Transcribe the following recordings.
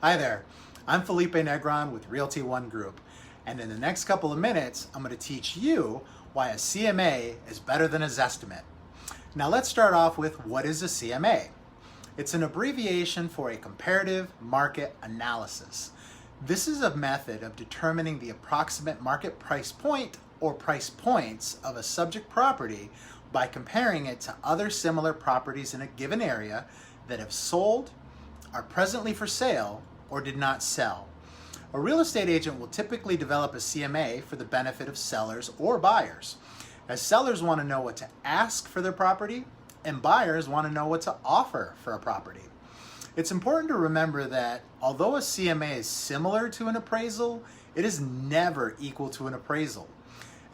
Hi there, I'm Felipe Negron with Realty One Group, and in the next couple of minutes, I'm going to teach you why a CMA is better than a Zestimate. Now let's start off with what is a CMA? It's an abbreviation for a comparative market analysis. This is a method of determining the approximate market price point or price points of a subject property by comparing it to other similar properties in a given area that have sold, are presently for sale, or did not sell. A real estate agent will typically develop a CMA for the benefit of sellers or buyers, as sellers want to know what to ask for their property and buyers want to know what to offer for a property. It's important to remember that although a CMA is similar to an appraisal, it is never equal to an appraisal.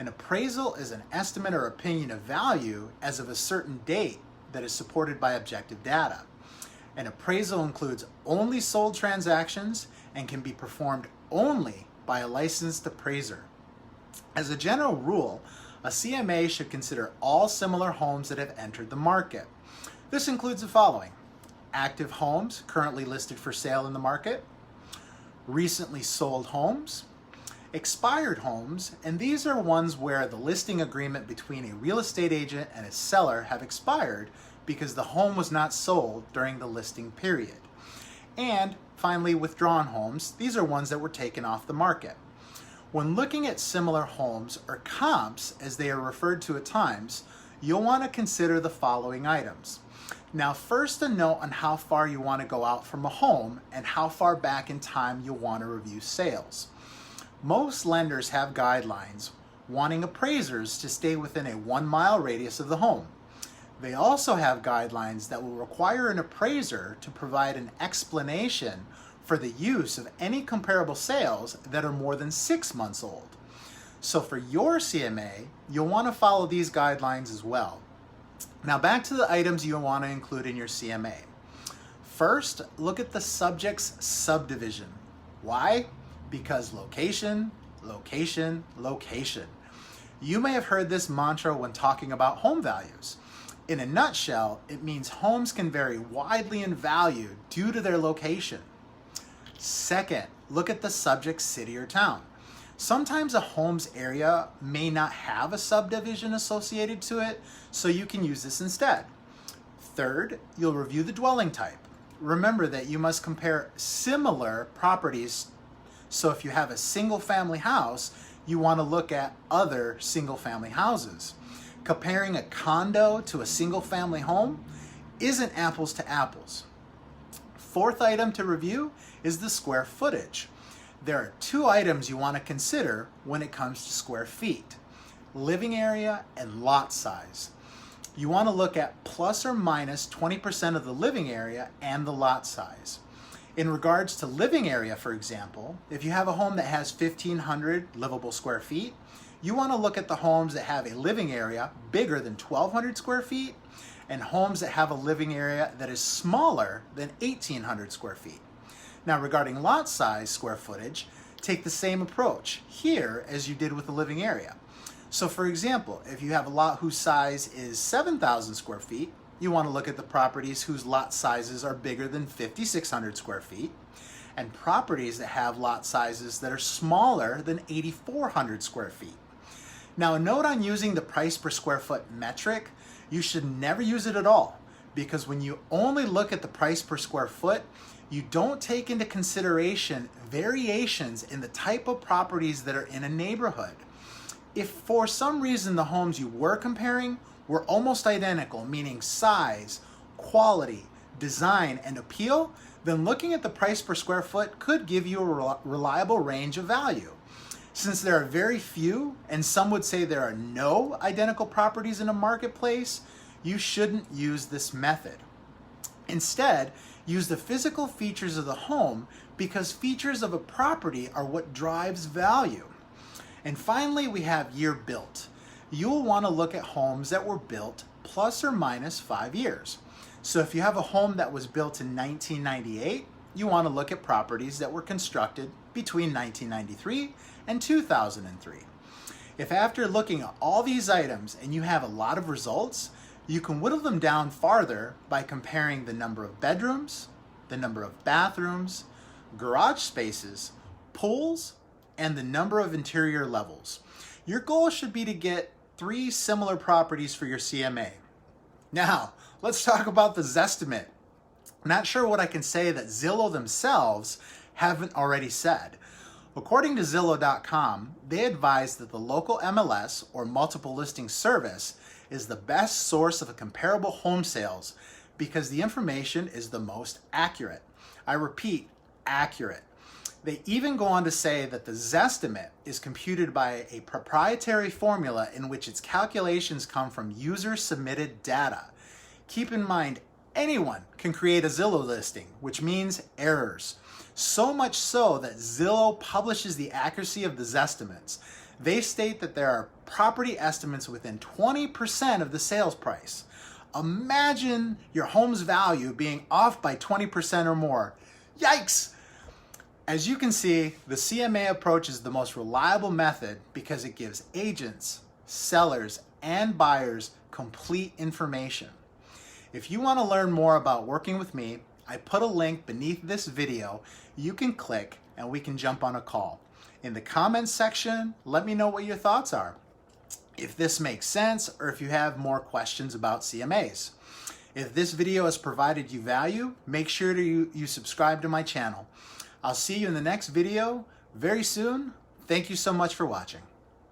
An appraisal is an estimate or opinion of value as of a certain date that is supported by objective data. An appraisal includes only sold transactions and can be performed only by a licensed appraiser. As a general rule, a CMA should consider all similar homes that have entered the market. This includes the following: active homes currently listed for sale in the market, recently sold homes, expired homes, and these are ones where the listing agreement between a real estate agent and a seller have expired because the home was not sold during the listing period. And finally, withdrawn homes. These are ones that were taken off the market. When looking at similar homes, or comps as they are referred to at times, you'll want to consider the following items. Now, first, a note on how far you want to go out from a home and how far back in time you'll want to review sales. Most lenders have guidelines wanting appraisers to stay within a 1 mile radius of the home. They also have guidelines that will require an appraiser to provide an explanation for the use of any comparable sales that are more than 6 months old. So for your CMA, you'll want to follow these guidelines as well. Now back to the items you want to include in your CMA. First, look at the subject's subdivision. Why? Because location, location, location. You may have heard this mantra when talking about home values. In a nutshell, it means homes can vary widely in value due to their location. Second, look at the subject's city or town. Sometimes a home's area may not have a subdivision associated to it, so you can use this instead. Third, you'll review the dwelling type. Remember that you must compare similar properties, so if you have a single-family house, you want to look at other single-family houses. Comparing a condo to a single-family home isn't apples to apples. Fourth item to review is the square footage. There are 2 items you want to consider when it comes to square feet: living area and lot size. You want to look at plus or minus 20% of the living area and the lot size. In regards to living area, for example, if you have a home that has 1,500 livable square feet, you want to look at the homes that have a living area bigger than 1,200 square feet and homes that have a living area that is smaller than 1,800 square feet. Now, regarding lot size square footage, take the same approach here as you did with the living area. So for example, if you have a lot whose size is 7,000 square feet, you want to look at the properties whose lot sizes are bigger than 5,600 square feet, and properties that have lot sizes that are smaller than 8,400 square feet. Now, a note on using the price per square foot metric: you should never use it at all, because when you only look at the price per square foot, you don't take into consideration variations in the type of properties that are in a neighborhood. If for some reason the homes you were comparing were almost identical, meaning size, quality, design, and appeal, then looking at the price per square foot could give you a reliable range of value. Since there are very few, and some would say there are no identical properties in a marketplace, you shouldn't use this method. Instead, use the physical features of the home, because features of a property are what drives value. And finally, we have year built. You'll want to look at homes that were built plus or minus 5 years. So if you have a home that was built in 1998, you want to look at properties that were constructed between 1993 and 2003. If after looking at all these items and you have a lot of results, you can whittle them down farther by comparing the number of bedrooms, the number of bathrooms, garage spaces, pools, and the number of interior levels. Your goal should be to get 3 similar properties for your CMA. Now, let's talk about the Zestimate. Not sure what I can say that Zillow themselves haven't already said. According to Zillow.com, they advise that the local MLS or multiple listing service is the best source of a comparable home sales because the information is the most accurate. I repeat, accurate. They even go on to say that the Zestimate is computed by a proprietary formula in which its calculations come from user-submitted data. Keep in mind, anyone can create a Zillow listing, which means errors. So much so that Zillow publishes the accuracy of the Zestimates. They state that there are property estimates within 20% of the sales price. Imagine your home's value being off by 20% or more. Yikes! As you can see, the CMA approach is the most reliable method because it gives agents, sellers, and buyers complete information. If you want to learn more about working with me, I put a link beneath this video you can click and we can jump on a call. In the comments section, let me know what your thoughts are. If this makes sense or if you have more questions about CMAs. If this video has provided you value, make sure you subscribe to my channel. I'll see you in the next video very soon. Thank you so much for watching.